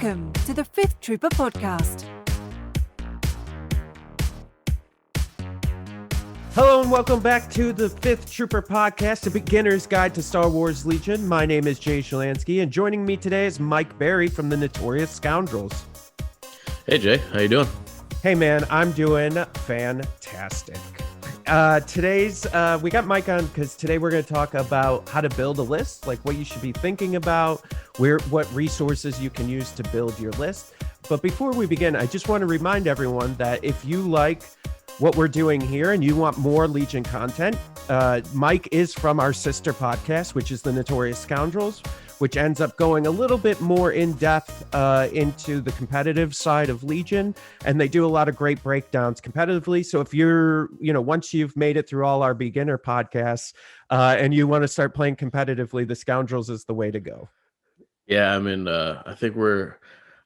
Welcome to the Fifth Trooper podcast. Hello and welcome back to the Fifth Trooper podcast, a beginner's guide to Star Wars Legion. My name is Jay Shalansky, and joining me today is Mike Berry from the Notorious Scoundrels. Hey Jay, how you doing? Hey man, I'm doing fantastic. We got Mike on because today we're going to talk about how to build a list, like what you should be thinking about, what resources you can use to build your list. But before we begin, I just want to remind everyone that if you like what we're doing here and you want more Legion content, Mike is from our sister podcast, which is the Notorious Scoundrels, which ends up going a little bit more in depth into the competitive side of Legion. And they do a lot of great breakdowns competitively. So if you're, once you've made it through all our beginner podcasts and you want to start playing competitively, the Scoundrels is the way to go. Yeah, I mean, I think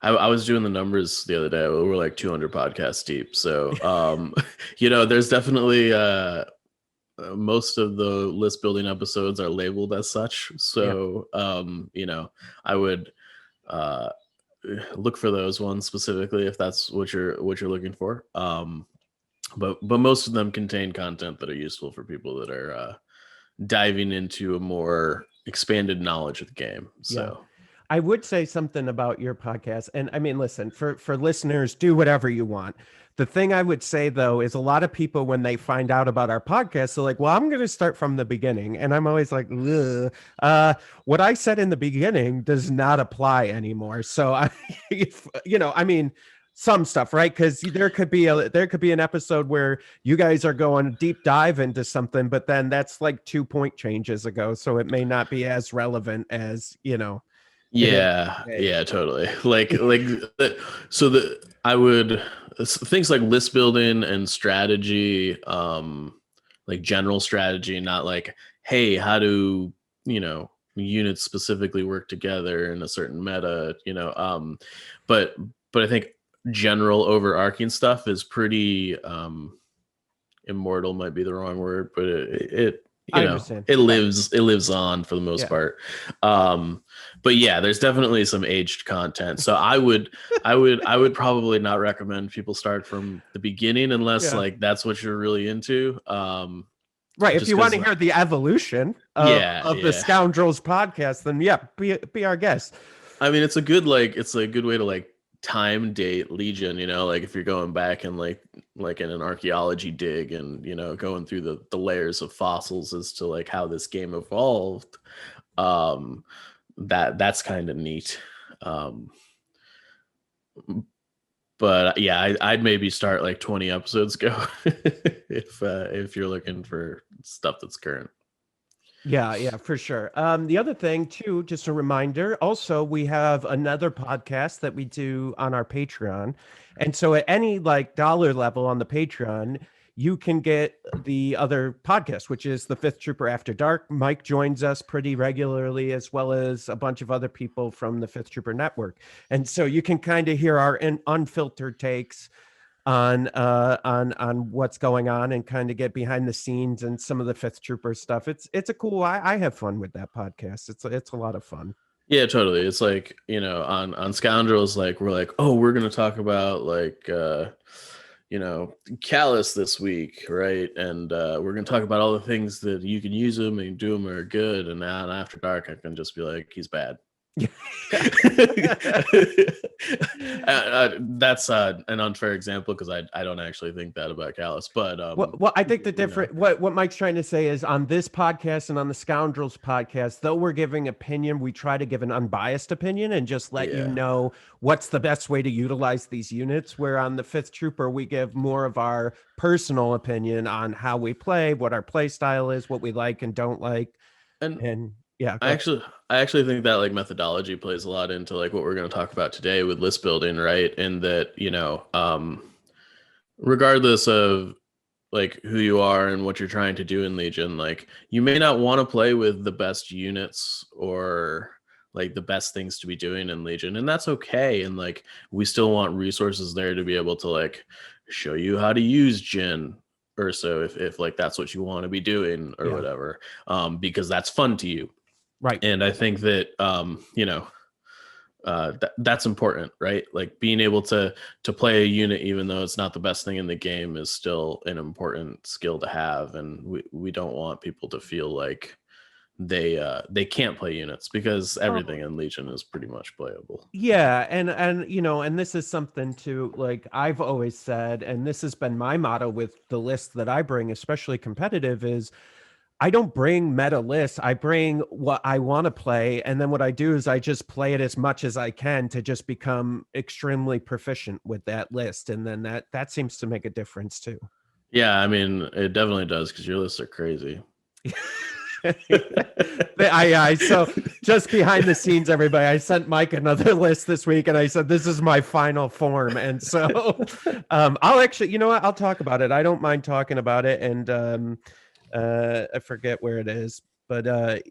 I was doing the numbers the other day. We're like 200 podcasts deep. So, there's definitely most of the list building episodes are labeled as such. So, I would look for those ones specifically if that's what you're looking for. But most of them contain content that are useful for people that are diving into a more expanded knowledge of the game. So. Yeah. I would say something about your podcast. And I mean, listen, for listeners, do whatever you want. The thing I would say, though, is a lot of people, when they find out about our podcast, they're like, well, I'm going to start from the beginning. And I'm always like, what I said in the beginning does not apply anymore. So, some stuff, right? Because there could be an episode where you guys are going deep dive into something, but then that's like 2 point changes ago. So it may not be as relevant as, Yeah, totally. I would things like list building and strategy, like general strategy, not like, hey, how do units specifically work together in a certain meta, but I think general overarching stuff is pretty immortal might be the wrong word, but it lives on for the most part. But yeah, there's definitely some aged content. So I would probably not recommend people start from the beginning unless like that's what you're really into. Right. If you want to hear the evolution of the Scoundrels podcast, then be our guest. I mean, it's a good way to like time date Legion, like if you're going back and like in an archaeology dig and going through the layers of fossils as to like how this game evolved, that's kind of neat. But yeah, I'd maybe start like 20 episodes ago if you're looking for stuff that's current. Yeah, for sure. The other thing too, just a reminder, also we have another podcast that we do on our Patreon. And so at any like dollar level on the Patreon, you can get the other podcast, which is the Fifth Trooper After Dark. Mike joins us pretty regularly, as well as a bunch of other people from the Fifth Trooper Network. And so you can kind of hear our unfiltered takes on what's going on and kind of get behind the scenes and some of the Fifth Trooper stuff. It's a cool. I have fun with that podcast. It's a lot of fun. Yeah, totally. It's like on Scoundrels, like we're like, oh, we're gonna talk about like Callus this week, right? And we're gonna talk about all the things that you can use them and do them are good. And now After Dark, I can just be like, he's bad. That's an unfair example because I don't actually think that about Callus, but well, I think the different what Mike's trying to say is on this podcast and on the Scoundrels podcast, though we're giving opinion, we try to give an unbiased opinion and just let you know what's the best way to utilize these units, where on the Fifth Trooper we give more of our personal opinion on how we play, what our play style is, what we like and don't like, and yeah. I actually think that like methodology plays a lot into like what we're going to talk about today with list building, right? And that, regardless of like who you are and what you're trying to do in Legion, like you may not want to play with the best units or like the best things to be doing in Legion, and that's okay. And like we still want resources there to be able to like show you how to use Jyn Ursa if like that's what you want to be doing or whatever, because that's fun to you. Right. And I think that, that's important, right? Like being able to play a unit, even though it's not the best thing in the game, is still an important skill to have. And we don't want people to feel like they can't play units, because everything in Legion is pretty much playable. Yeah, and you know, and this is something too, like I've always said, and this has been my motto with the list that I bring, especially competitive, is I don't bring meta lists. I bring what I want to play, and then what I do is I just play it as much as I can to just become extremely proficient with that list, and then that seems to make a difference too. Yeah, I mean, it definitely does, because your lists are crazy. So just behind the scenes, everybody, I sent Mike another list this week, and I said this is my final form, and so I'll actually, you know what, I'll talk about it. I don't mind talking about it, and I forget where it is, but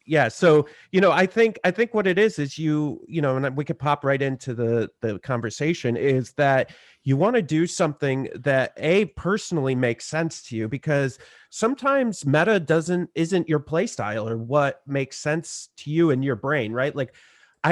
yeah, so you know, I think what it is you know, and we could pop right into the conversation, is that you want to do something that personally makes sense to you, because sometimes meta isn't your play style or what makes sense to you in your brain, right? Like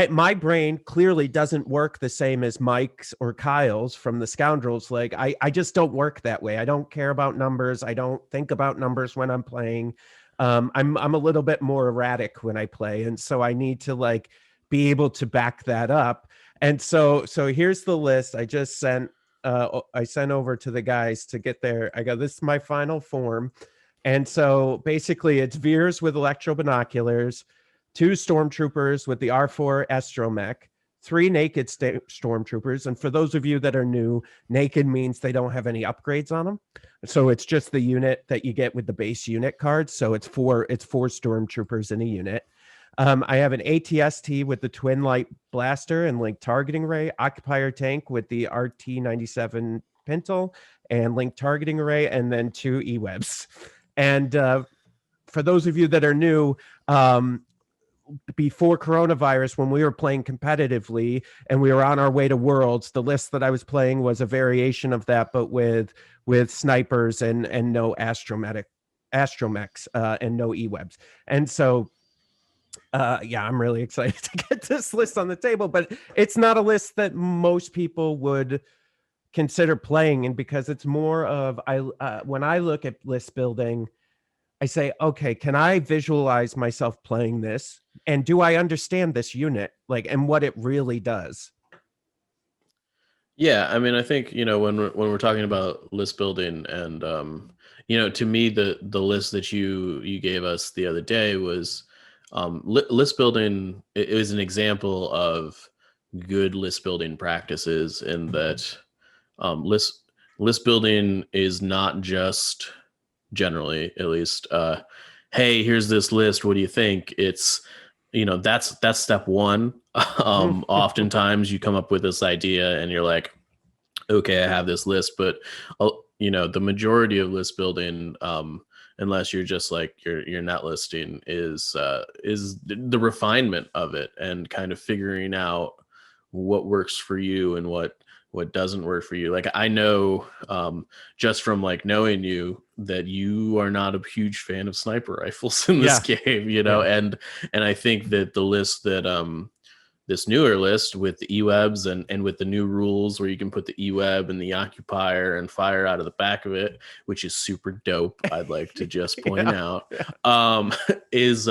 my brain clearly doesn't work the same as Mike's or Kyle's from the Scoundrels. Like I just don't work that way. I don't care about numbers. I don't think about numbers when I'm playing. I'm a little bit more erratic when I play, and so I need to like be able to back that up. And so here's the list I just sent. I sent over to the guys to get there. I go, this is my final form. And so basically it's Veers with electro binoculars, 2 stormtroopers with the R4 astromech, 3 naked stormtroopers. And for those of you that are new, naked means they don't have any upgrades on them. So it's just the unit that you get with the base unit cards. So it's 4 stormtroopers in a unit. I have an ATST with the twin light blaster and link targeting array, occupier tank with the RT-97 pintle and link targeting array, and then 2 E-webs. And for those of you that are new, before coronavirus, when we were playing competitively and we were on our way to Worlds, the list that I was playing was a variation of that, but with snipers and no astromechs and no E-webs. And so yeah, I'm really excited to get this list on the table, but it's not a list that most people would consider playing. And because it's more of, when I look at list building, I say, okay, can I visualize myself playing this? And do I understand this unit, like, and what it really does? Yeah, I mean, I think, you know, when we're talking about list building, and you know, to me, the list that you gave us the other day was list building. It was an example of good list building practices, in that list building is not just, generally at least, hey, here's this list, what do you think? It's, you know, that's step one. Oftentimes you come up with this idea and you're like, okay, I have this list, but you know, the majority of list building, unless you're just like your net listing, is the refinement of it, and kind of figuring out what works for you and what doesn't work for you. Like I know, just from like knowing you, that you are not a huge fan of sniper rifles in this game, you know. And I think that the list that this newer list with the E-webs and with the new rules where you can put the E-web and the occupier and fire out of the back of it, which is super dope, I'd like to just point out, is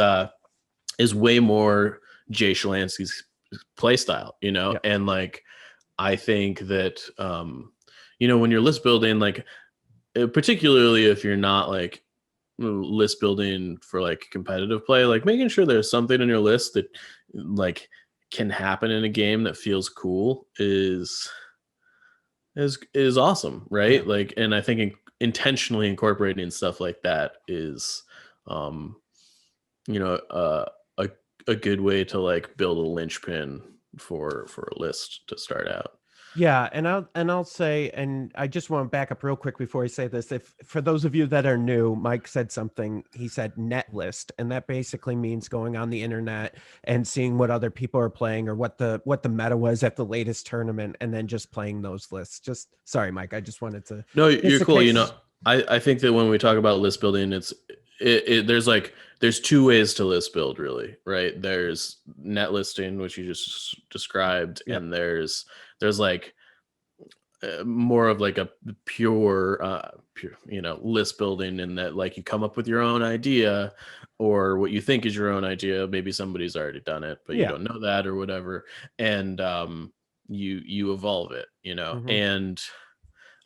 way more Jay Shalansky's play style, you know. And like I think that you know, when you're list building, like particularly if you're not like list building for like competitive play, like making sure there's something in your list that like can happen in a game that feels cool is awesome, right? Like, and I think intentionally incorporating stuff like that is you know, a good way to like build a linchpin for a list to start out. Yeah, and I'll say, and I just want to back up real quick before I say this. If for those of you that are new, Mike said something. He said net list, and that basically means going on the internet and seeing what other people are playing or what the meta was at the latest tournament, and then just playing those lists. Just sorry, Mike. I just wanted to. No, you're cool. You know, I think that when we talk about list building, there's two ways to list build, really, right? There's net listing, which you just described, Yep. and there's like more of like a pure, list building, in that like you come up with your own idea or what you think is your own idea. Maybe somebody's already done it, but you Yeah. don't know that or whatever. And you evolve it, Mhm. and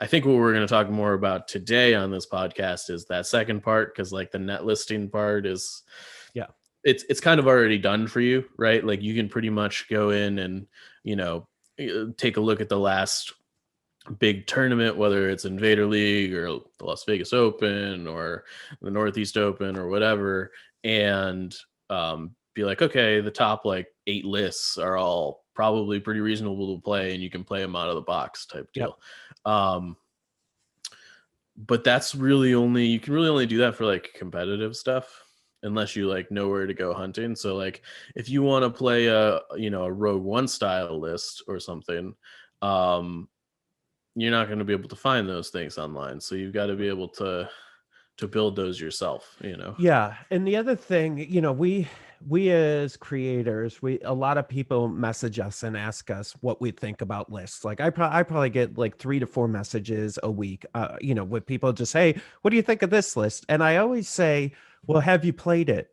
I think what we're going to talk more about today on this podcast is that second part, because like the net listing part is, Yeah. it's kind of already done for you, right? Like you can pretty much go in and take a look at the last big tournament, whether it's Invader League or the Las Vegas Open or the Northeast Open or whatever, and be like, okay, the top like 8 lists are all probably pretty reasonable to play, and you can play them out of the box type deal. But that's really you can really only do that for like competitive stuff, unless you like know where to go hunting. So like if you want to play a Rogue One style list or something, you're not going to be able to find those things online. So you've got to be able to build those yourself, Yeah, and the other thing, we as creators, a lot of people message us and ask us what we think about lists. Like I probably get like 3 to 4 messages a week, with people just, hey, what do you think of this list? And I always say, well, have you played it?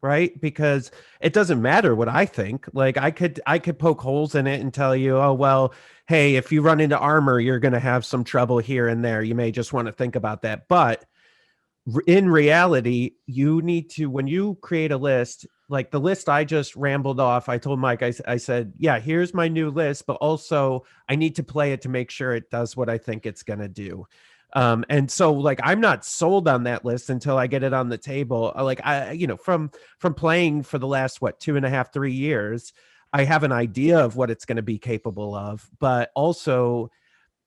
Right? Because it doesn't matter what I think. Like I could poke holes in it and tell you, oh well, hey, if you run into armor, you're going to have some trouble here and there. You may just want to think about that. But in reality, you need to, when you create a list, like the list I just rambled off, I told Mike, I said, yeah, here's my new list, but also I need to play it to make sure it does what I think it's going to do. And so like, I'm not sold on that list until I get it on the table. Like from playing for the last, 2.5, 3 years, I have an idea of what it's going to be capable of, but also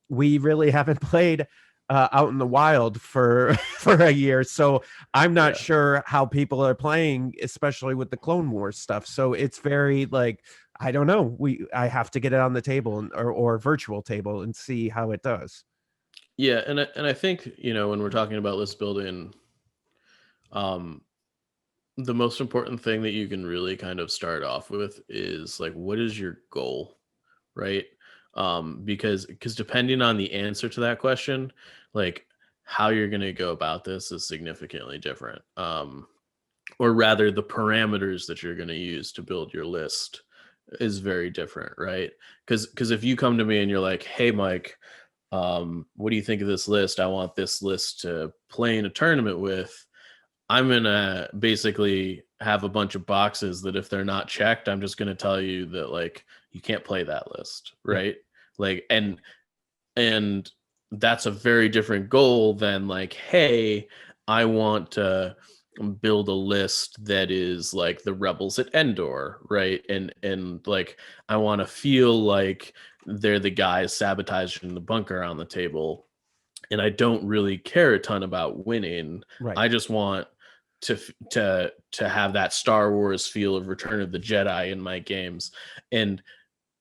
we really haven't played out in the wild for for a year, so I'm not sure how people are playing, especially with the Clone Wars stuff. So it's very like, I don't know. I have to get it on the table or virtual table and see how it does. Yeah, and I think when we're talking about list building, the most important thing that you can really kind of start off with is like, what is your goal, right? Because depending on the answer to that question, like how you're going to go about this is significantly different. Or rather, the parameters that you're going to use to build your list is very different, right? Because if you come to me and you're like, hey Mike, what do you think of this list? I want this list to play in a tournament with. I'm gonna basically have a bunch of boxes that if they're not checked, I'm just gonna tell you that like you can't play that list, right? Like and that's a very different goal than like, hey, I want to build a list that is like the rebels at Endor, right? And like I want to feel like they're the guys sabotaging the bunker on the table, and I don't really care a ton about winning. Right. I just want to have that Star Wars feel of Return of the Jedi in my games. And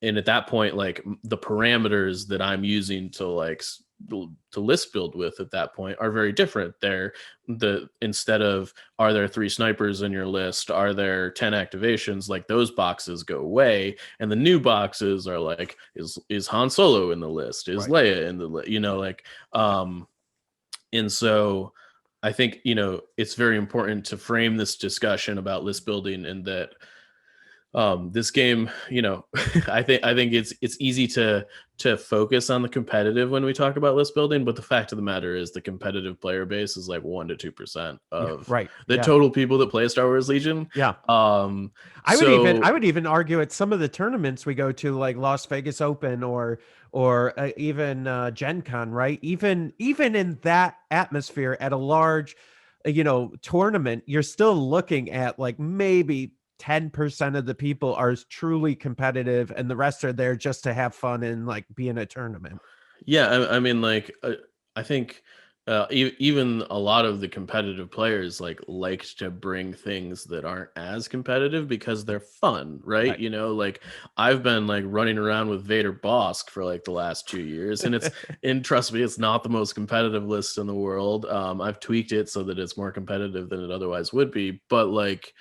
at that point, like the parameters that I'm using to like to list build with at that point are very different. They're instead of, are there 3 snipers in your list, are there 10 activations, like those boxes go away, and the new boxes are like, is Han Solo in the list, is Leia in the list, like and so I think it's very important to frame this discussion about list building, and that this game, I think it's easy to focus on the competitive when we talk about list building, but the fact of the matter is the competitive player base is like 1 to 2% of the total people that play Star Wars Legion. I would even argue at some of the tournaments we go to, like Las Vegas Open or even Gen Con, right? Even in that atmosphere at a large tournament, you're still looking at like maybe 10% of the people are truly competitive, and the rest are there just to have fun and like be in a tournament. Yeah, I mean, like I think even a lot of the competitive players like to bring things that aren't as competitive because they're fun, right? Right. You know, like I've been like running around with Vader Bosk for like the last 2 years, and trust me, it's not the most competitive list in the world. I've tweaked it so that it's more competitive than it otherwise would be, but like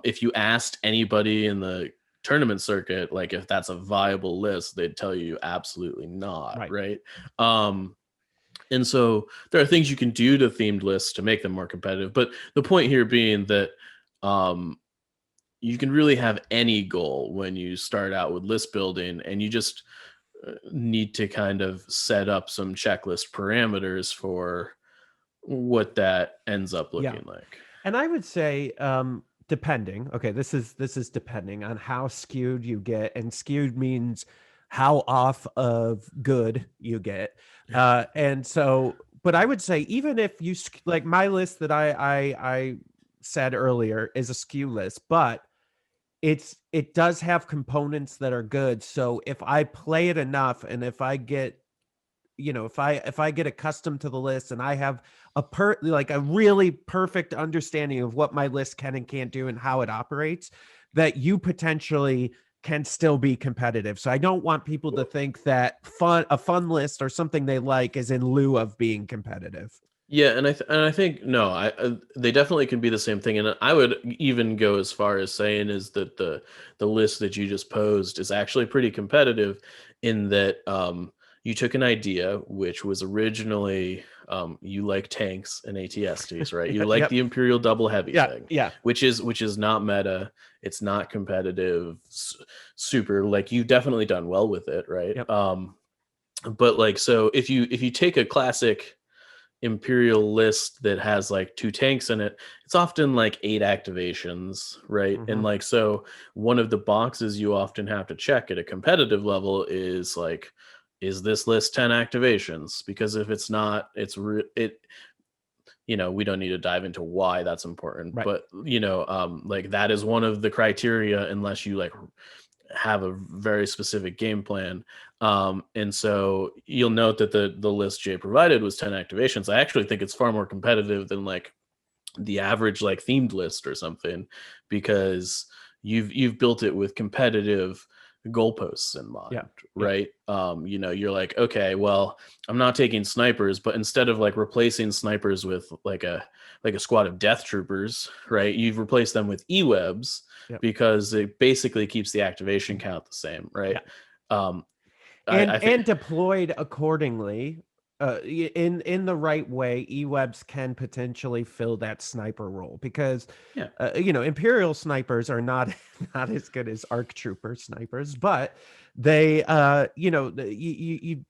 if you asked anybody in the tournament circuit like if that's a viable list, they'd tell you absolutely not, Right. right? And so there are things you can do to themed lists to make them more competitive. But the point here being that um, you can really have any goal when you start out with list building, and you just need to kind of set up some checklist parameters for what that ends up Yeah. looking like. And I would say, depending. Okay, this is depending on how skewed you get, and skewed means how off of good you get. And so, but I would say even if you like my list that I said earlier is a skew list, but it does have components that are good. So if I play it enough, and if I get if I get accustomed to the list, and I have like a really perfect understanding of what my list can and can't do and how it operates, that you potentially can still be competitive. So I don't want people to think that a fun list or something they like is in lieu of being competitive. Yeah, and I think no, they definitely can be the same thing, and I would even go as far as saying is that the list that you just posed is actually pretty competitive, in that you took an idea which was originally you like tanks and ATSTs, right? You like Yep. the Imperial double heavy Yeah. thing, Yeah. which is not meta, it's not competitive, super. Like you've definitely done well with it, right? Yep. But like so if you take a classic Imperial list that has like two tanks in it, it's often like 8 activations, right? And Mhm. like so one of the boxes you often have to check at a competitive level is like, is this list 10 activations? Because if it's not, it we don't need to dive into why that's important, Right. but like that is one of the criteria unless you like have a very specific game plan. And so you'll note that the list Jay provided was 10 activations. I actually think it's far more competitive than like the average like themed list or something, because you've built it with competitive goalposts in mind, Yeah. Yeah. right? You're like, okay, well, I'm not taking snipers, but instead of like replacing snipers with like a squad of death troopers, right, you've replaced them with e-webs, Yep. because it basically keeps the activation count the same, right? Yeah. um I think And deployed accordingly, in the right way, e-webs can potentially fill that sniper role, because yeah. Imperial snipers are not not as good as ARC trooper snipers, but they you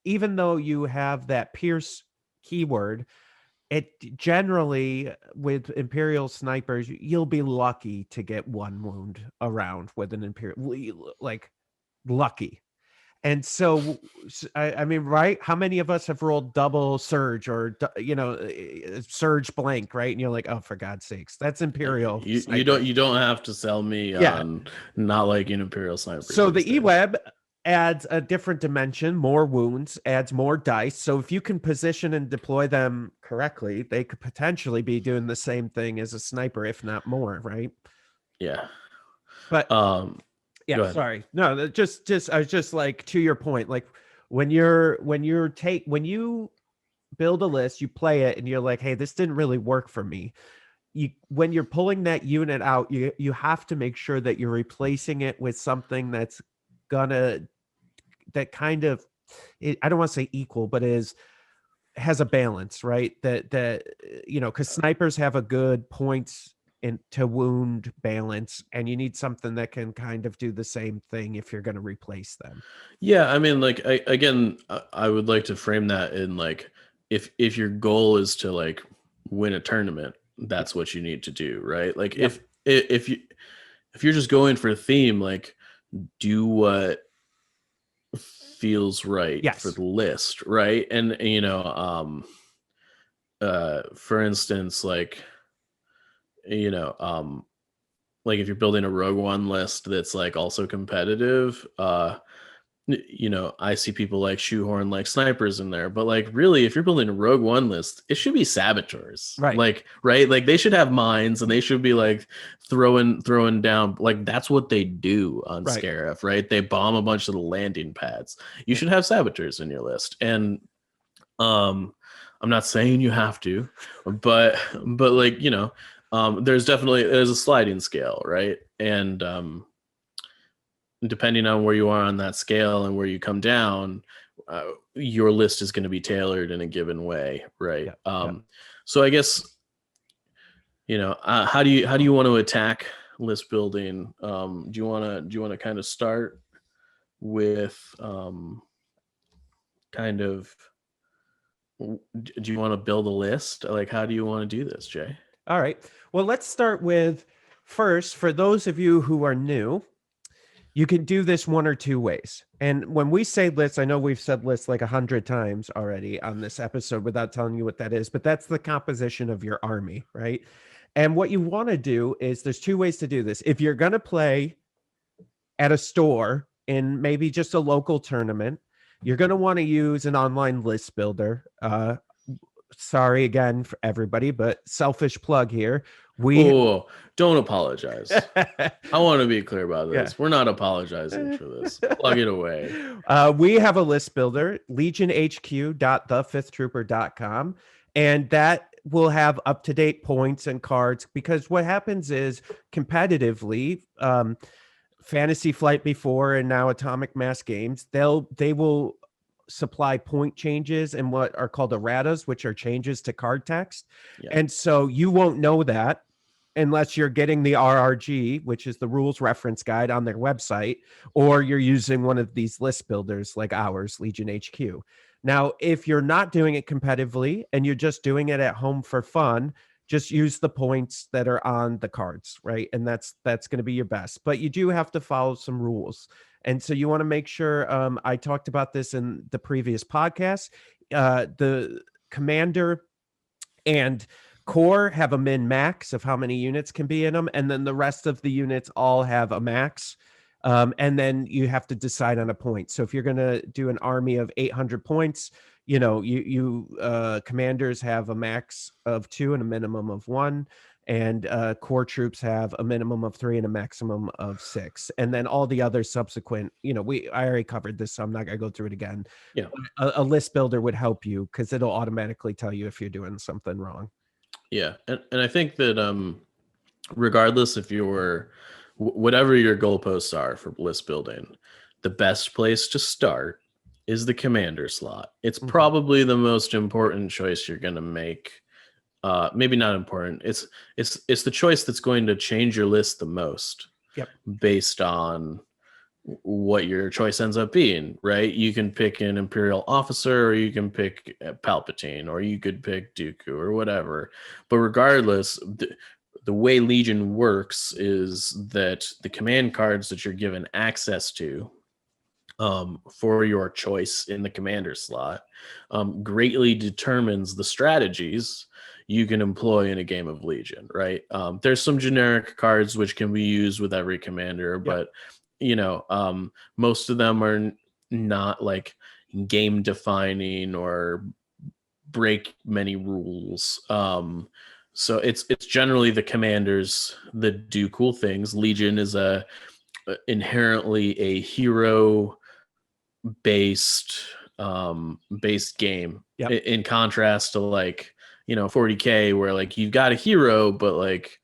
even though you have that pierce keyword, it generally, with Imperial snipers, you'll be lucky to get one wound around with an Imperial, like lucky. And so, I mean, right? How many of us have rolled double surge, or surge blank, right? And you're like, oh, for God's sakes, that's Imperial You sniper. don't have to sell me Yeah. on not liking Imperial snipers So these the days. E-web adds a different dimension, more wounds, adds more dice. So if you can position and deploy them correctly, they could potentially be doing the same thing as a sniper, if not more, right? Yeah. But Go yeah, ahead. sorry. No, just I was just like, to your point, like when you build a list, you play it, and you're like, hey, this didn't really work for me. When you're pulling that unit out, you have to make sure that you're replacing it with something that's gonna that kind of, I don't want to say equal, but has a balance, right? Because snipers have a good points in to wound balance, and you need something that can kind of do the same thing if you're going to replace them. Yeah, I mean, like, I would like to frame that in like, if your goal is to like win a tournament, that's what you need to do, right? Like, Yep. if you're just going for a theme, like, do what feels right for Yes. the list, right? And for instance, you know, um, like if you're building a Rogue One list that's like also competitive, you know, I see people like shoehorn like snipers in there, but like really, if you're building a Rogue One list, it should be saboteurs, Right. like, right, like they should have mines and they should be like throwing down, like that's what they do on Right. Scarif, right? They bomb a bunch of the landing pads. You should have saboteurs in your list. And I'm not saying you have to, but like, you know, there's a sliding scale, right? And depending on where you are on that scale and where you come down, your list is going to be tailored in a given way, right? So I guess, you know, how do you want to attack list building? Do you want to kind of start with kind of, do you want to build a list? Like, how do you want to do this, Jay? All right. Well, let's start with first, for those of you who are new, you can do this one or two ways. And when we say lists, I know we've said lists like 100 times already on this episode without telling you what that is, but that's the composition of your army, right? And what you want to do is there's two ways to do this. If you're going to play at a store in maybe just a local tournament, you're going to want to use an online list builder. Sorry again for everybody, but selfish plug here. Don't apologize. I want to be clear about this. Yeah. We're not apologizing for this. Plug it away. We have a list builder, legionhq.thefifthtrooper.com, and that will have up-to-date points and cards, because what happens is competitively, Fantasy Flight before and now Atomic Mass Games, they will supply point changes and what are called erratas, which are changes to card text. Yeah. And so you won't know that unless you're getting the RRG, which is the rules reference guide on their website, or you're using one of these list builders like ours, Legion HQ. Now, if you're not doing it competitively and you're just doing it at home for fun, just use the points that are on the cards, right? And that's going to be your best. But you do have to follow some rules. And so you want to make sure, I talked about this in the previous podcast, the commander and core have a min max of how many units can be in them. And then the rest of the units all have a max. And then you have to decide on a point. So if you're going to do an army of 800 points, you know, you commanders have a max of 2 and a minimum of 1. And core troops have a minimum of 3 and a maximum of 6. And then all the other subsequent, you know, I already covered this, so I'm not going to go through it again. Yeah. A list builder would help you because it'll automatically tell you if you're doing something wrong. Yeah. And I think that regardless if you're, whatever your goalposts are for list building, the best place to start is the commander slot. It's probably the most important choice you're going to make. Maybe not important. It's the choice that's going to change your list the most. Yep. Based on what your choice ends up being, right? You can pick an Imperial officer, or you can pick Palpatine, or you could pick Dooku or whatever. But regardless, the way Legion works is that the command cards that you're given access to for your choice in the commander slot greatly determines the strategies you can employ in a game of Legion, right? There's some generic cards which can be used with every commander, but you know, most of them are not like game defining or break many rules. So it's generally the commanders that do cool things. Legion is inherently a hero based game, in contrast to like, you know, 40K, where like you've got a hero, but like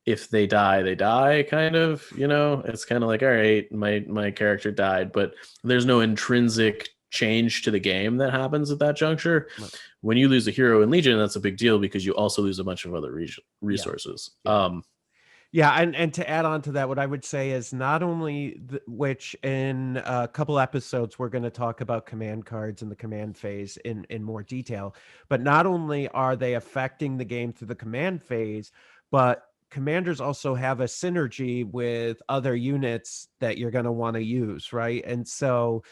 if they die, they die, kind of, you know. It's kind of like, all right, my character died, but there's no intrinsic change to the game that happens at that juncture. Right. When you lose a hero in Legion, that's a big deal because you also lose a bunch of other resources. And to add on to that, what I would say is not only which in a couple episodes we're going to talk about command cards in the command phase in more detail, but not only are they affecting the game through the command phase, but commanders also have a synergy with other units that you're going to want to use, right? And so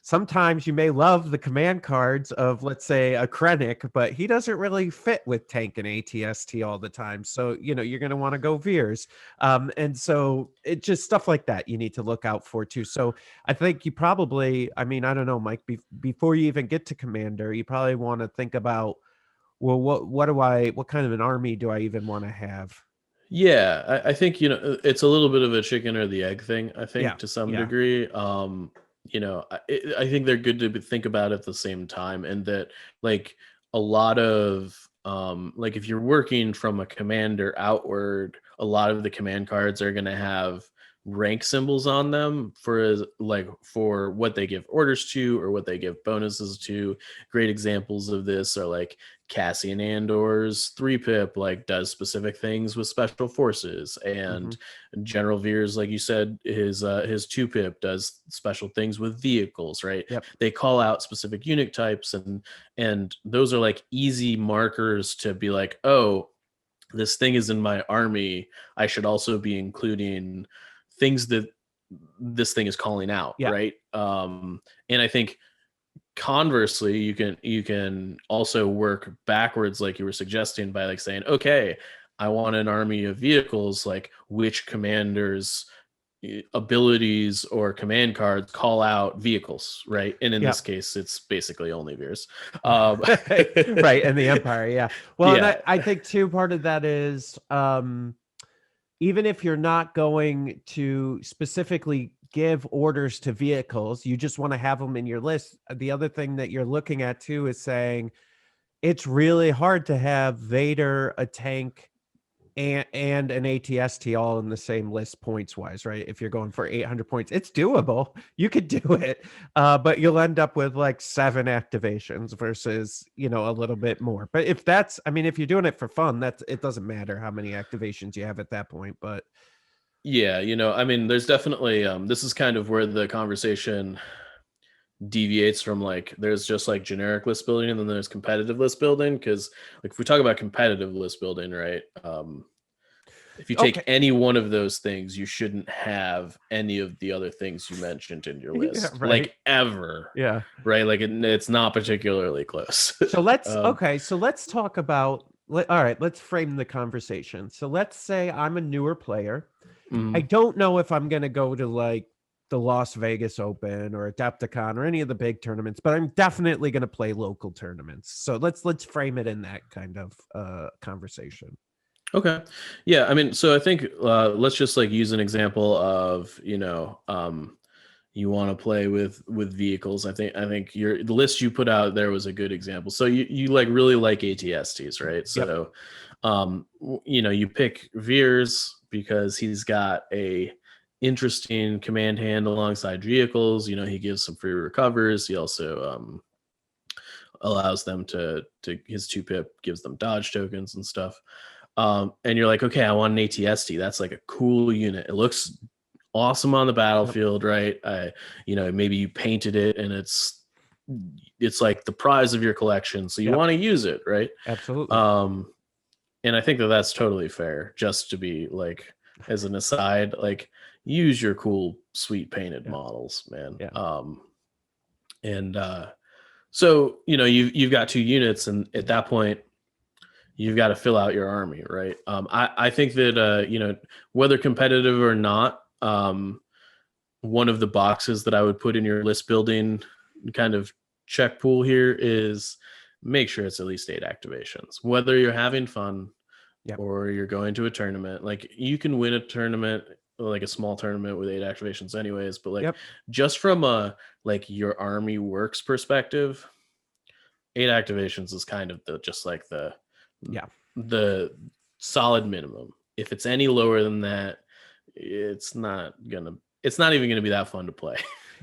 sometimes you may love the command cards of, let's say, a Krennic, but he doesn't really fit with tank and ATST all the time. So, you're going to want to go Veers. And so it just stuff like that you need to look out for too. So I think you probably, I mean, I don't know, Mike, before you even get to commander, you probably want to think about, well, what kind of an army do I even want to have? Yeah, I think, it's a little bit of a chicken or the egg thing, I think, Yeah. to some Yeah. degree. I think they're good to think about at the same time, and that, like, a lot of, like, if you're working from a commander outward, a lot of the command cards are going to have rank symbols on them for what they give orders to or what they give bonuses to. Great examples of this are like Cassian Andor's 3-pip, like, does specific things with special forces, and General Veers, like you said, his 2-pip does special things with vehicles, right? Yep. They call out specific unit types, and those are like easy markers to be like, oh, this thing is in my army, I should also be including things that this thing is calling out, Yeah. right? And I think conversely, you can also work backwards, like you were suggesting, by like saying, okay, I want an army of vehicles, like which commanders abilities or command cards call out vehicles, right? And in Yeah. this case, it's basically only Veers. Right, and the Empire, yeah. Well, Yeah. and I think too, part of that is, even if you're not going to specifically give orders to vehicles, you just want to have them in your list. The other thing that you're looking at too is saying it's really hard to have Vader, a tank, and an ATST all in the same list points wise, right? If you're going for 800 points, it's doable. You could do it, but you'll end up with like 7 activations versus, a little bit more. But if you're doing it for fun, it doesn't matter how many activations you have at that point. But Yeah, there's definitely this is kind of where the conversation deviates from, like, there's just like generic list building and then there's competitive list building, because like if we talk about competitive list building, right, if you take any one of those things, you shouldn't have any of the other things you mentioned in your list, right. like, ever. Yeah. Right, like it's not particularly close. So let's talk about, all right, let's frame the conversation. So let's say I'm a newer player. I don't know if I'm going to go to like the Las Vegas Open or Adepticon or any of the big tournaments, but I'm definitely going to play local tournaments. So let's frame it in that kind of conversation. Okay. Yeah, so I think let's just like use an example of, you want to play with vehicles. I think the list you put out there was a good example. So you like really like ATSTs, right? So you pick Veers because he's got a interesting command hand alongside vehicles. He gives some free recovers. He also allows them to his 2-pip gives them dodge tokens and stuff. And you're like, okay, I want an ATST. That's like a cool unit. It looks awesome on the battlefield, right? Maybe you painted it and it's like the prize of your collection, so you want to use it, right? Absolutely. And I think that's totally fair. Just to be like, as an aside, like, use your cool, sweet painted models, man. So you've got 2 units, and at that point, you've got to fill out your army, right? I think that whether competitive or not, one of the boxes that I would put in your list building kind of check pool here is make sure it's at least 8 activations. Whether you're having fun or you're going to a tournament, like, you can win a tournament, like a small tournament, with 8 activations anyways, but like just from a like your army works perspective, 8 activations is kind of the solid minimum. If it's any lower than that, it's not even gonna be that fun to play.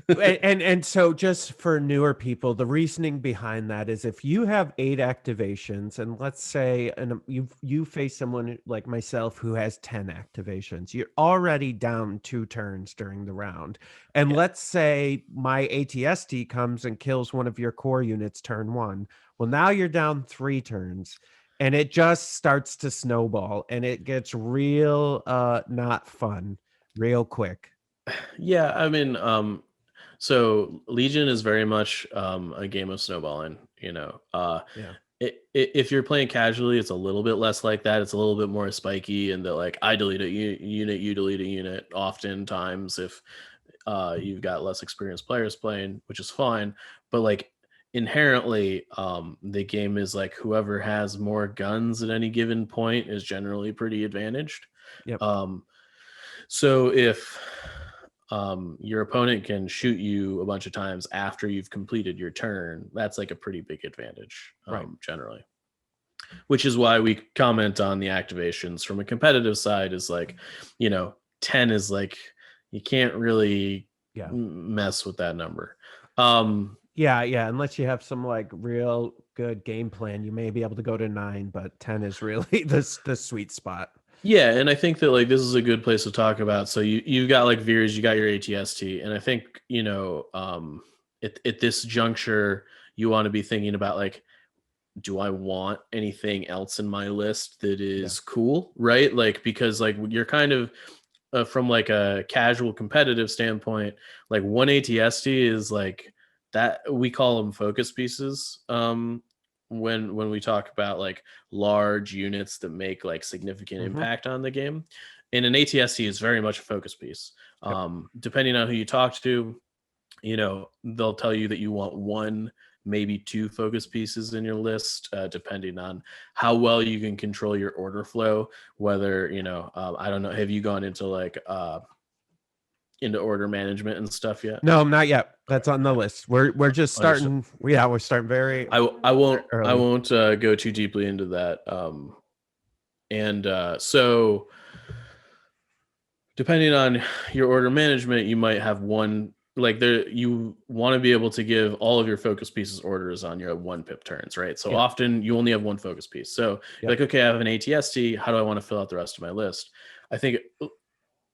and so, just for newer people, the reasoning behind that is, if you have 8 activations, and let's say you face someone like myself who has 10 activations, you're already down 2 turns during the round. And let's say my ATST comes and kills one of your core units turn 1. Well, now you're down 3 turns. And it just starts to snowball, and it gets real not fun real quick. Yeah, So Legion is very much a game of snowballing. Yeah. If you're playing casually, it's a little bit less like that. It's a little bit more spiky, and that like I delete a unit, you delete a unit. Oftentimes, if you've got less experienced players playing, which is fine, but like inherently, the game is like whoever has more guns at any given point is generally pretty advantaged. Yep. So if your opponent can shoot you a bunch of times after you've completed your turn, that's like a pretty big advantage, Right. generally. Which is why we comment on the activations from a competitive side is like, 10 is like, you can't really mess with that number. Yeah. Unless you have some like real good game plan, you may be able to go to 9, but 10 is really the sweet spot. Yeah, and I think that like this is a good place to talk about. So you got like Veers, you got your ATST, and I think at this juncture you want to be thinking about like, do I want anything else in my list that is cool, right? Like because like you're kind of from like a casual competitive standpoint, like one ATST is like that we call them focus pieces. When we talk about like large units that make like significant impact on the game, and an ATST is very much a focus piece. Depending on who you talk to, they'll tell you that you want 1, maybe 2 focus pieces in your list, depending on how well you can control your order flow. Whether I don't know, have you gone into like into order management and stuff yet? No, not yet. That's on the list. We're just starting. We're starting very. I won't go too deeply into that. So depending on your order management, you might have one like there. You want to be able to give all of your focus pieces orders on your 1 pip turns, right? So often you only have 1 focus piece. So you're like, okay, I have an ATST. How do I want to fill out the rest of my list? I think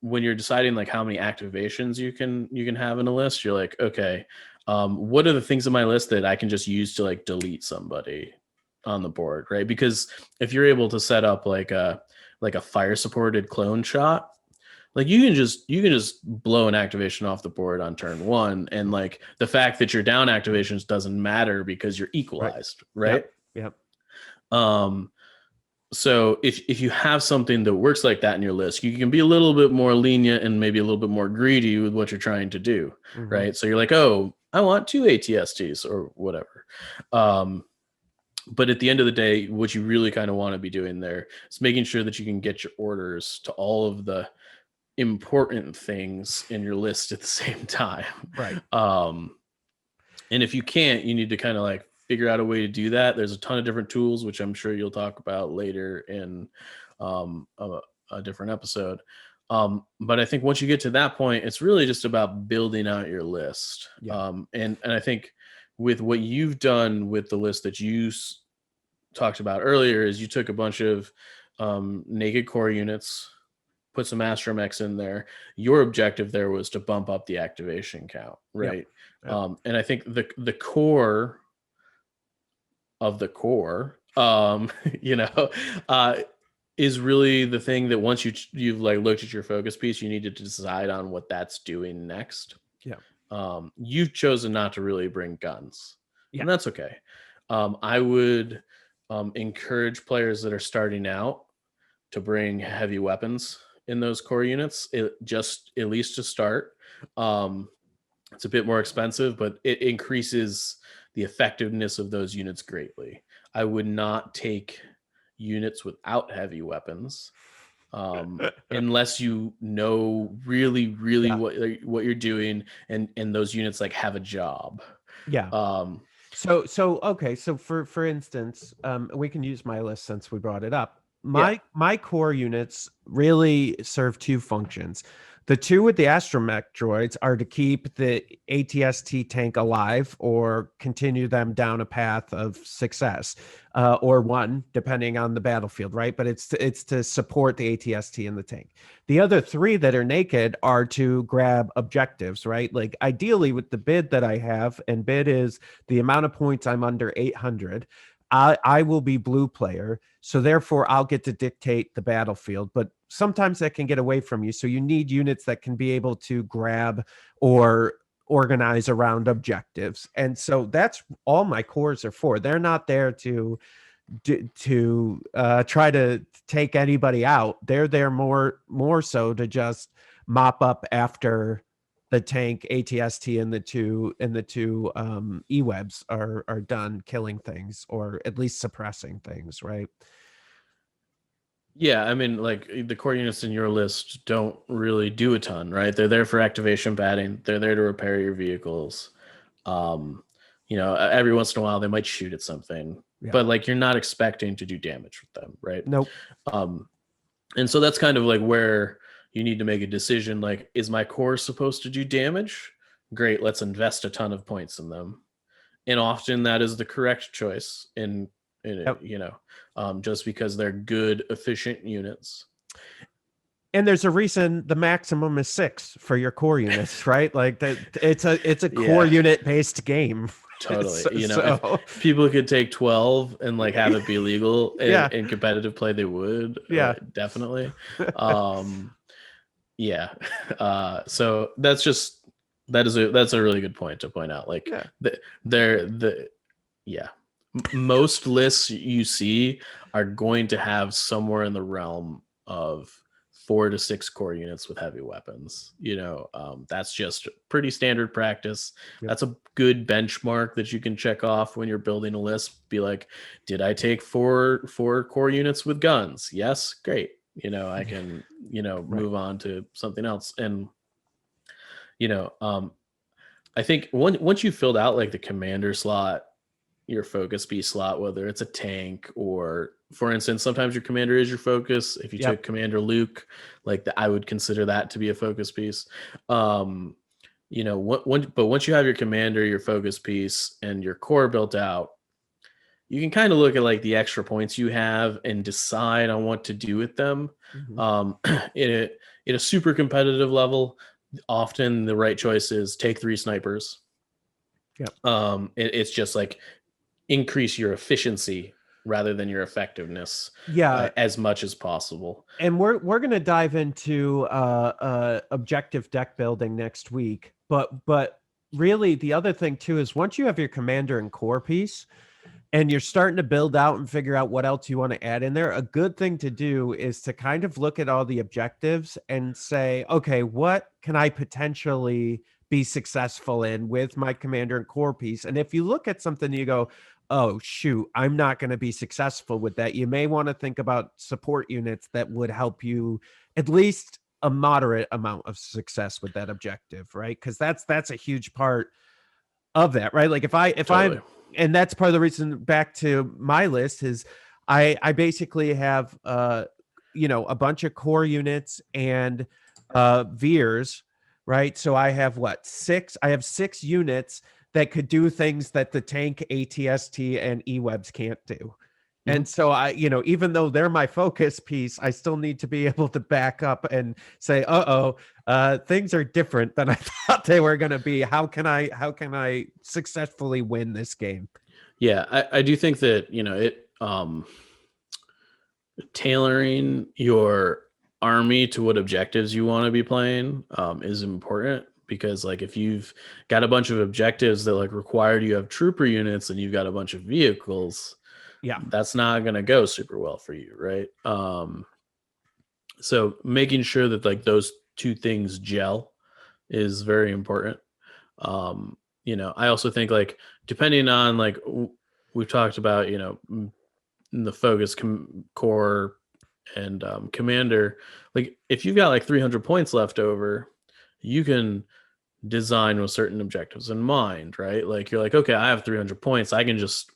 when you're deciding like how many activations you can have in a list, you're like, okay, what are the things in my list that I can just use to like delete somebody on the board, right? Because if you're able to set up like a fire supported clone shot, like you can just blow an activation off the board on turn 1, and like the fact that your down activations doesn't matter because you're equalized, right? Yep. So if you have something that works like that in your list, you can be a little bit more lenient and maybe a little bit more greedy with what you're trying to do, right? So you're like, oh, I want 2 ATSTs or whatever. But at the end of the day, what you really kind of want to be doing there is making sure that you can get your orders to all of the important things in your list at the same time. Right. And if you can't, you need to kind of like figure out a way to do that. There's a ton of different tools, which I'm sure you'll talk about later in a different episode. But I think once you get to that point, it's really just about building out your list. And I think with what you've done with the list that you talked about earlier is you took a bunch of naked core units, put some Astromechs in there. Your objective there was to bump up the activation count, right? And I think the core of the core, is really the thing that once you've like looked at your focus piece, you need to decide on what that's doing next. You've chosen not to really bring guns, and that's okay. I would encourage players that are starting out to bring heavy weapons in those core units, at least to start. It's a bit more expensive, but it increases the effectiveness of those units greatly. I would not take units without heavy weapons unless you know really what you're doing, and those units like have a job. Okay, so for instance, we can use my list since we brought it up. My core units really serve 2 functions. The 2 with the astromech droids are to keep the ATST tank alive or continue them down a path of success, or 1, depending on the battlefield, right? But it's to support the ATST in the tank. The other 3 that are naked are to grab objectives, right? Like ideally with the bid that I have, and bid is the amount of points I'm under 800. I will be blue player, so therefore I'll get to dictate the battlefield, but sometimes that can get away from you. So you need units that can be able to grab or organize around objectives. And so that's all my cores are for. They're not there to try to take anybody out. They're there more so to just mop up after the tank, ATST, and the two E-webs are done killing things, or at least suppressing things, right? Yeah, I mean, like the core units in your list don't really do a ton, right? They're there for activation padding. They're there to repair your vehicles. Every once in a while they might shoot at something, but like you're not expecting to do damage with them, right? Nope. And so that's kind of like where you need to make a decision. Like, is my core supposed to do damage? Great, let's invest a ton of points in them. And often that is the correct choice just because they're good, efficient units. And there's a reason the maximum is 6 for your core units, right? Like that, it's a core unit based game. Totally. If people could take 12 and like have it be legal in competitive play, they would. Yeah, definitely. So that's a really good point to point out. Like most lists you see are going to have somewhere in the realm of 4 to 6 core units with heavy weapons. That's just pretty standard practice. That's a good benchmark that you can check off when you're building a list. Be like, did I take four core units with guns? Yes, great. I can move on to something else. And I think once you filled out like the commander slot, your focus piece slot, whether it's a tank or, for instance, sometimes your commander is your focus. If you took Commander Luke, I would consider that to be a focus piece. But once you have your commander, your focus piece, and your core built out, you can kind of look at like the extra points you have and decide on what to do with them. In a super competitive level, often the right choice is take 3 snipers. It's just like increase your efficiency rather than your effectiveness as much as possible. And we're going to dive into objective deck building next week, but really the other thing too is once you have your commander and core piece and you're starting to build out and figure out what else you want to add in there, a good thing to do is to kind of look at all the objectives and say, okay, what can I potentially be successful in with my commander and core piece? And if you look at something, you go, oh, shoot, I'm not going to be successful with that. You may want to think about support units that would help you at least a moderate amount of success with that objective, right? Because that's a huge part of that, right? Like if I'm, and that's part of the reason back to my list is I basically have, a bunch of core units and Veers, right? So I have 6? I have 6 units that could do things that the tank, ATST, and E-webs can't do. And so I, even though they're my focus piece, I still need to be able to back up and say, things are different than I thought they were going to be. How can I successfully win this game? Yeah, I do think that, tailoring your army to what objectives you want to be playing is important. Because like if you've got a bunch of objectives that like required you have trooper units and you've got a bunch of vehicles, that's not going to go super well for you, right? So making sure that like those two things gel is very important. I also think like depending on like we've talked about, the focus core and commander, like if you've got like 300 points left over, you can design with certain objectives in mind, right? Like you're like, okay, I have 300 points. I can just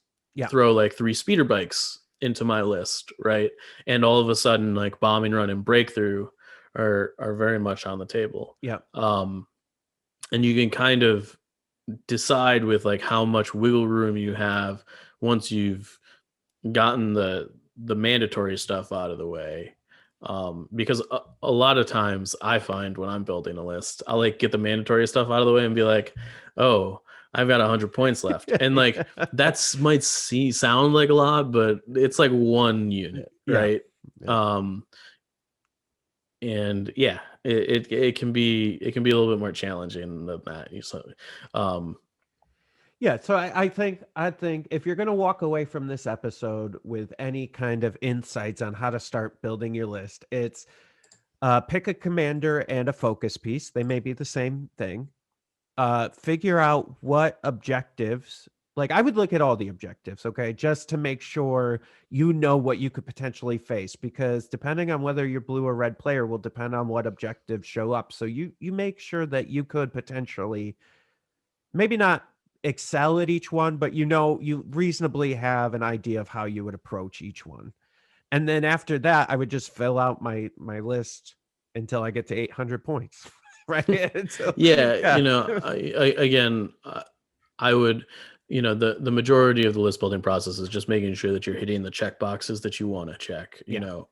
throw like 3 speeder bikes into my list, right? And all of a sudden, like bombing run and breakthrough are very much on the table. And you can kind of decide with like how much wiggle room you have once you've gotten the mandatory stuff out of the way. Because a lot of times I find when I'm building a list, I like get the mandatory stuff out of the way and be like, oh, I've got 100 points left. And like, that's might sound like a lot, but it's like 1 unit, right? And it can be a little bit more challenging than that. Um, Yeah, so I think if you're going to walk away from this episode with any kind of insights on how to start building your list, it's pick a commander and a focus piece. They may be the same thing. Figure out what objectives. Like I would look at all the objectives, okay, just to make sure you know what you could potentially face, because depending on whether you're blue or red player will depend on what objectives show up. So you make sure that you could potentially maybe not excel at each one, but you reasonably have an idea of how you would approach each one. And then after that, I would just fill out my list until I get to 800 points. Right. So, yeah, yeah. I would, the majority of the list building process is just making sure that you're hitting the check boxes that you want to check. Yeah.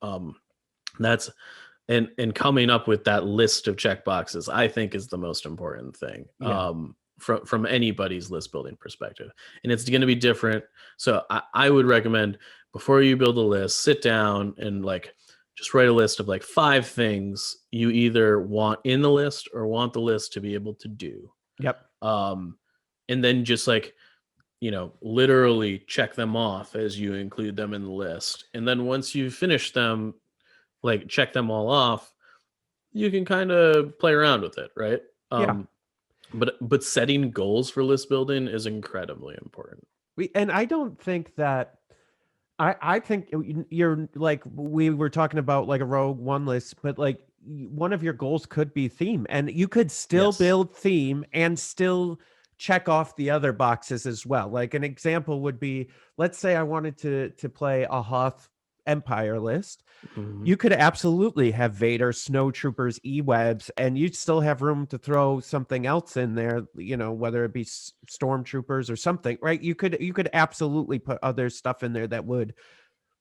That's and coming up with that list of check boxes, I think, is the most important thing. Yeah. From anybody's list building perspective, and it's going to be different. So I would recommend, before you build a list, sit down and like just write a list of like 5 things you either want in the list or want the list to be able to do. Yep. And then just like, literally check them off as you include them in the list. And then once you finish them, like check them all off, you can kind of play around with it, right? Yeah. But setting goals for list building is incredibly important. And I don't think that I think you're like, we were talking about like a Rogue One list, but like one of your goals could be theme, and you could still Yes. build theme and still check off the other boxes as well. Like an example would be, let's say I wanted to play a Hoth Empire list. Mhm. You could absolutely have Vader, Snow Troopers, E-Webs, and you'd still have room to throw something else in there, whether it be Stormtroopers or something, right? You could absolutely put other stuff in there that would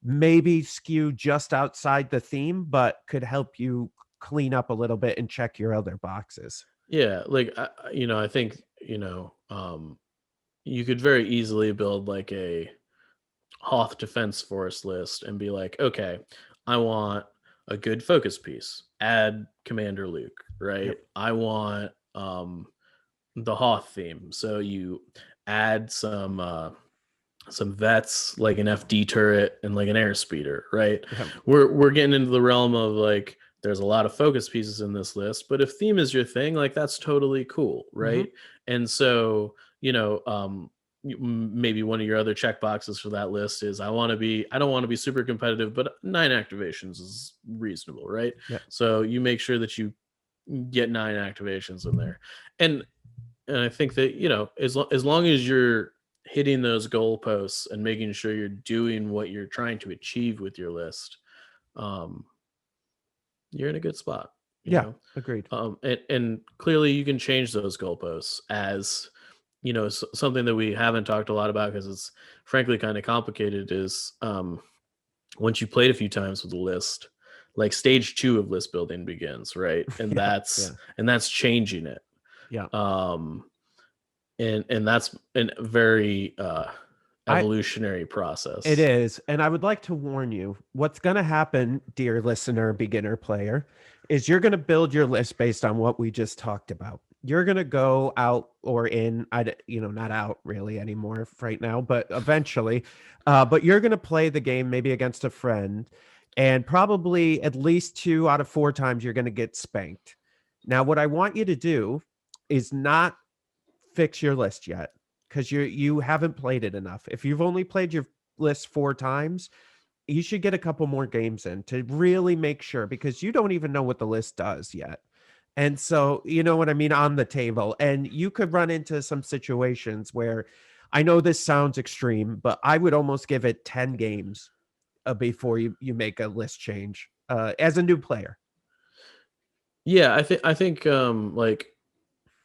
maybe skew just outside the theme, but could help you clean up a little bit and check your other boxes. Yeah, like I think you could very easily build like a Hoth Defense Force list and be like, okay, I want a good focus piece. Add Commander Luke, right? Yep. I want the Hoth theme, so you add some vets, like an FD turret and like an airspeeder, right? Yep. We're getting into the realm of like, there's a lot of focus pieces in this list, but if theme is your thing, like that's totally cool, right? And so maybe one of your other check boxes for that list is, I don't want to be super competitive, but 9 activations is reasonable, right? Yep. So you make sure that you get 9 activations in there, and I think that as long as you're hitting those goalposts and making sure you're doing what you're trying to achieve with your list, you're in a good spot. Agreed. And clearly you can change those goalposts, as something that we haven't talked a lot about because it's frankly kind of complicated, is once you played a few times with the list, like stage 2 of list building begins, right? And that's changing it. Yeah. And that's a very evolutionary process. It is. And I would like to warn you, what's going to happen, dear listener, beginner player, is you're going to build your list based on what we just talked about. You're going to go out or in, not out really anymore right now, but eventually, but you're going to play the game maybe against a friend, and probably at least 2 out of 4 times you're going to get spanked. Now, what I want you to do is not fix your list yet, because you haven't played it enough. If you've only played your list 4 times, you should get a couple more games in to really make sure, because you don't even know what the list does yet. And so, you know what I mean, on the table. And you could run into some situations where, I know this sounds extreme, but I would almost give it 10 games before you make a list change as a new player. Yeah, I think like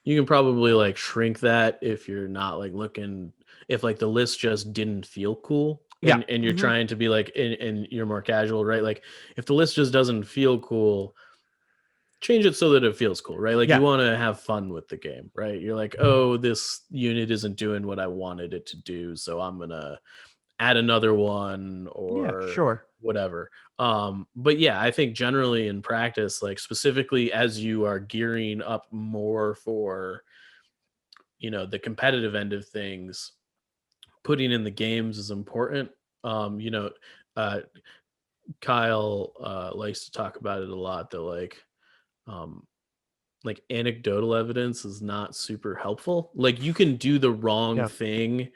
you can probably like shrink that if you're not like looking, if like the list just didn't feel cool, and you're trying to be like, and you're more casual, right? Like if the list just doesn't feel cool, change it so that it feels cool, right? Like you want to have fun with the game, right? You're like, oh, this unit isn't doing what I wanted it to do, so I'm gonna add another one Yeah, or sure. whatever. But yeah, I think generally in practice, like specifically as you are gearing up more for, the competitive end of things, putting in the games is important. um you know uh Kyle likes to talk about it a lot, that um like anecdotal evidence is not super helpful. Like you can do the wrong Yeah. thing,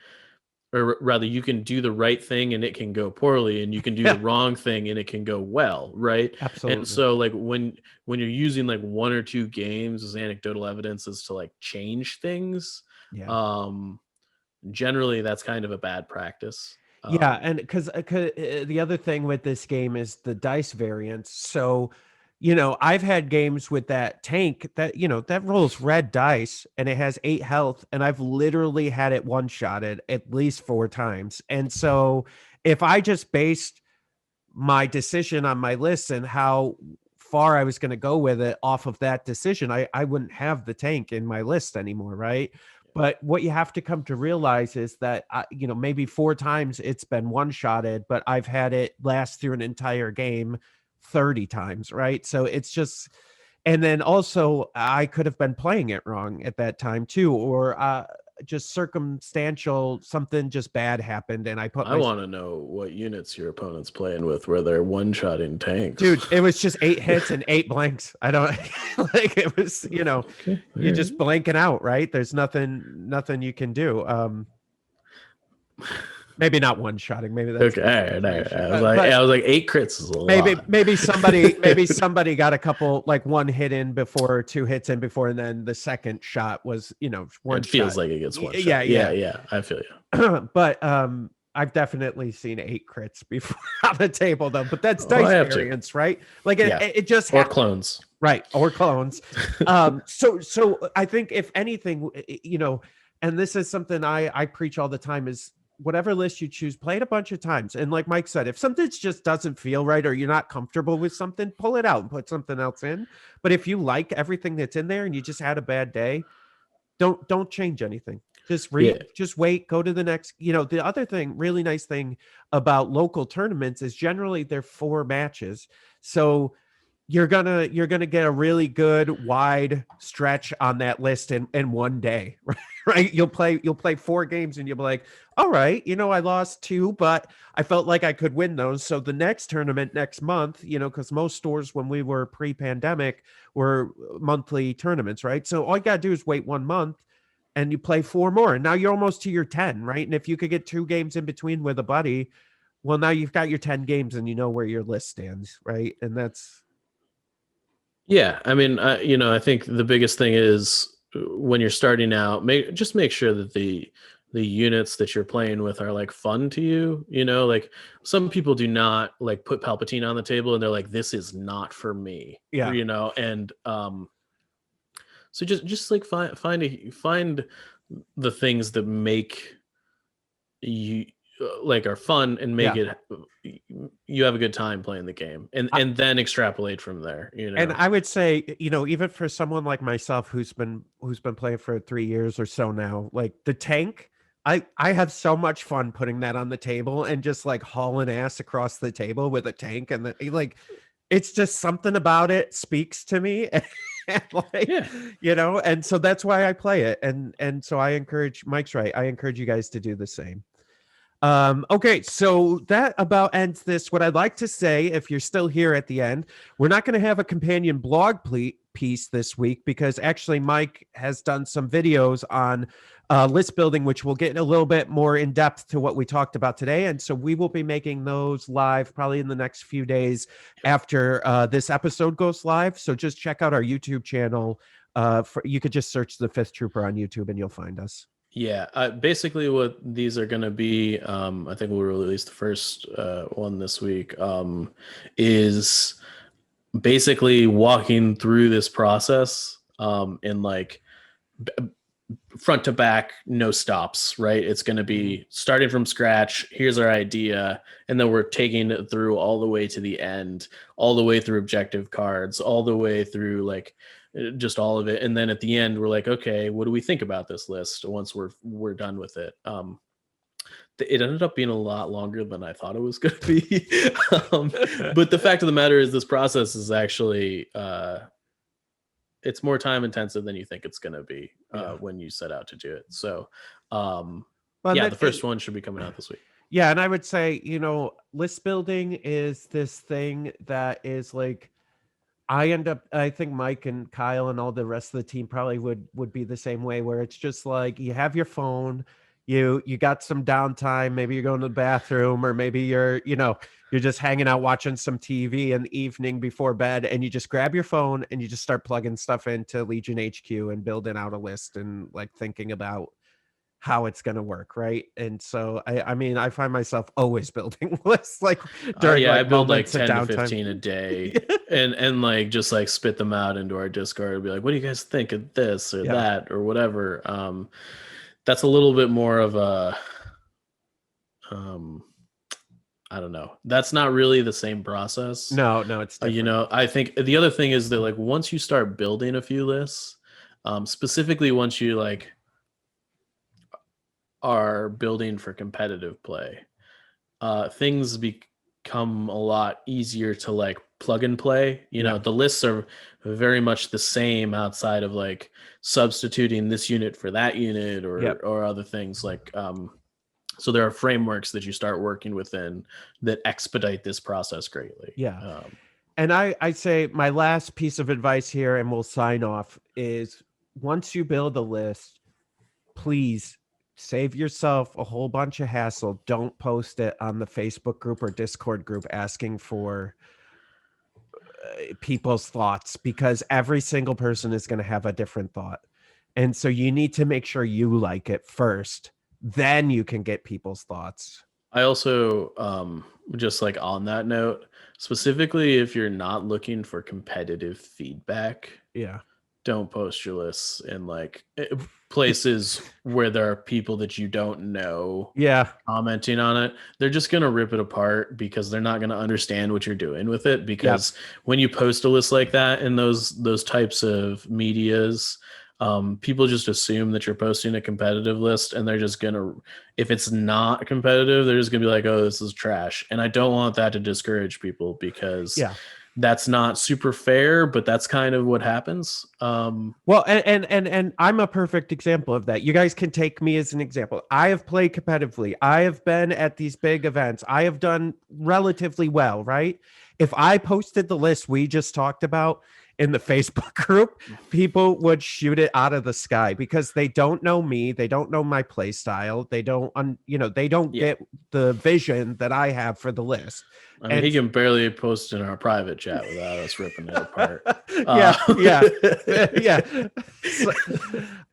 or rather you can do the right thing and it can go poorly, and you can do the Yeah, wrong thing and it can go well, right? And absolutely. so like when you're using like one or two games as anecdotal evidence as to like change things, Yeah. um generally that's kind of a bad practice. Yeah, and because the other thing with this game is the dice variance. So, I've had games with that tank that that rolls red dice and it has 8 health, and I've literally had it one shotted at least 4 times. And so, if I just based my decision on my list and how far I was going to go with it off of that decision, I wouldn't have the tank in my list anymore, right? But what you have to come to realize is that maybe 4 times it's been one shotted, but I've had it last through an entire game 30 times, right? So it's just, and then also I could have been playing it wrong at that time too, or just circumstantial, something just bad happened and I put I my want to know what units your opponent's playing with where they're one-shotting tanks. dude, it was just 8 hits and 8 blanks. I don't like it was, Okay, all you're right. just blanking out, right? There's nothing you can do. Maybe not one shotting, maybe that's Okay, an all right, all right. exaggeration. I was But like, but I was like, 8 crits is a maybe lot. maybe somebody got a couple, like one hit in before, 2 hits in before, and then the second shot was, one It feels shot. like it gets one Yeah, shot. Yeah, yeah. yeah, I feel you. But I've definitely seen 8 crits before on the table though. But that's Oh, I dice have to. variance, right? Like it, Yeah, it just or happens. clones. Right, or clones. So I think if anything, and this is something I preach all the time, is whatever list you choose, play it a bunch of times. And like Mike said, if something just doesn't feel right or you're not comfortable with something, pull it out and put something else in. But if you like everything that's in there and you just had a bad day, don't change anything. Just Yeah, just wait, go to the next. The other thing, really nice thing about local tournaments is generally they're 4 matches. So you're gonna get a really good wide stretch on that list in one day, right? You'll play 4 games and you'll be like, all right, I lost 2, but I felt like I could win those. So the next tournament next month, because most stores when we were pre-pandemic were monthly tournaments, right? So all you gotta do is wait 1 month and you play 4 more, and now you're almost to your 10, right? And if you could get 2 games in between with a buddy, well, now you've got your 10 games and you know where your list stands, right? And that's yeah. I mean, I think the biggest thing is when you're starting out, make sure that the units that you're playing with are like fun to you. Like some people do not like put Palpatine on the table and they're like, this is not for me. yeah. And so just like find the things that make you like are fun and make Yeah. it you have a good time playing the game, and then extrapolate from there. And I would say, even for someone like myself who's been playing for 3 years or so now, like the tank, I have so much fun putting that on the table and just like hauling ass across the table with a tank, and like it's just something about it speaks to me. And like, Yeah. and so that's why I play it. And so I encourage, Mike's right. I encourage you guys to do the same. Okay, so that about ends this. What I'd like to say, if you're still here at the end, we're not going to have a companion blog piece this week because actually Mike has done some videos on list building, which will get a little bit more in depth to what we talked about today. And so we will be making those live probably in the next few days after this episode goes live. So just check out our YouTube channel. You could just search the Fifth Trooper on YouTube and you'll find us. Yeah, basically what these are going to be, I think we'll release the first one this week, is basically walking through this process in like front to back, no stops, right? It's going to be starting from scratch. Here's our idea. And then we're taking it through all the way to the end, all the way through objective cards, all the way through like just all of it. And then at the end, we're like, okay, what do we think about this list once we're done with it? It ended up being a lot longer than I thought it was going to be. But the fact of the matter is, this process is actually it's more time intensive than you think it's going to be when you set out to do it. So, the first one should be coming out this week. Yeah, and I would say, list building is this thing that is like, I think Mike and Kyle and all the rest of the team probably would be the same way, where it's just like you have your phone, you got some downtime, maybe you're going to the bathroom, or maybe you're just hanging out watching some TV in the evening before bed, and you just grab your phone and you just start plugging stuff into Legion HQ and building out a list and like thinking about how it's going to work, right? And so I mean I find myself always building lists like during I build like 10 to downtime. 15 a day and like just like spit them out into our Discord and be like, what do you guys think of this or that or whatever? That's a little bit more of a I don't know. That's not really the same process. No, it's different. I think the other thing is that like once you start building a few lists, specifically once you like are building for competitive play, things become a lot easier to like plug and play. The lists are very much the same outside of like substituting this unit for that unit or other things like so there are frameworks that you start working within that expedite this process greatly. And I say my last piece of advice here, and we'll sign off, is once you build a list, please save yourself a whole bunch of hassle. Don't post it on the Facebook group or Discord group asking for people's thoughts, because every single person is going to have a different thought. And so you need to make sure you like it first, then you can get people's thoughts. I also, just like on that note, specifically if you're not looking for competitive feedback, don't post your lists in like places where there are people that you don't know commenting on it. They're just going to rip it apart because they're not going to understand what you're doing with it. Because when you post a list like that in those types of medias, people just assume that you're posting a competitive list, and they're just going to, if it's not competitive, they're just going to be like, oh, this is trash. And I don't want that to discourage people, because that's not super fair, but that's kind of what happens. Well, and I'm a perfect example of that. You guys can take me as an example. I have played competitively. I have been at these big events. I have done relatively well, right? If I posted the list we just talked about in the Facebook group, people would shoot it out of the sky because they don't know me. They don't know my play style. They don't, they don't get the vision that I have for the list. I mean, he can barely post in our private chat without us ripping it apart. But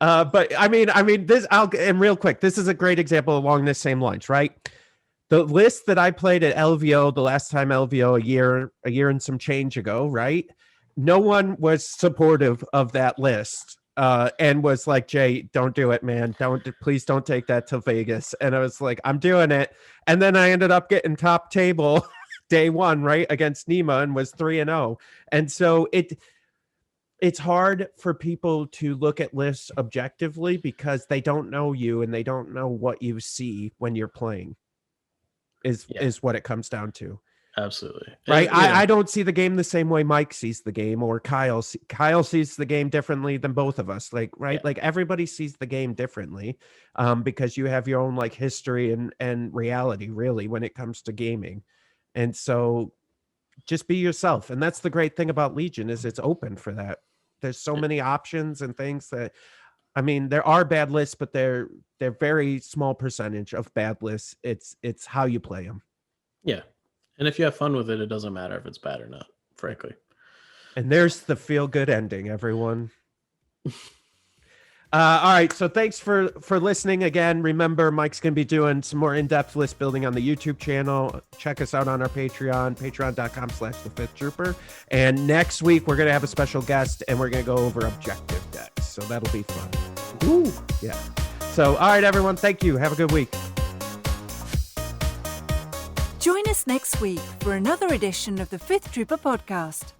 I mean, this. And real quick, this is a great example along the same lines, right? The list that I played at LVO the last time LVO a year and some change ago, right? No one was supportive of that list. And was like, Jay, don't do it, man. Please don't take that to Vegas. And I was like, I'm doing it. And then I ended up getting top table day one, right, against Nima, and was 3-0. And so it's hard for people to look at lists objectively because they don't know you and they don't know what you see when you're playing is what it comes down to. Absolutely. Right. I don't see the game the same way Mike sees the game, or Kyle sees the game differently than both of us. Like, right. Like everybody sees the game differently because you have your own like history and reality really when it comes to gaming. And so just be yourself. And that's the great thing about Legion is it's open for that. There's so many options and things that, I mean, there are bad lists, but they're very small percentage of bad lists. It's how you play them. Yeah. And if you have fun with it, it doesn't matter if it's bad or not, frankly. And there's the feel good ending, everyone. All right. So thanks for listening again. Remember, Mike's going to be doing some more in-depth list building on the YouTube channel. Check us out on our Patreon, patreon.com/thefifthtrooper. And next week, we're going to have a special guest and we're going to go over objective decks. So that'll be fun. Ooh, yeah. So, all right, everyone. Thank you. Have a good week. Join us next week for another edition of the Fifth Trooper podcast.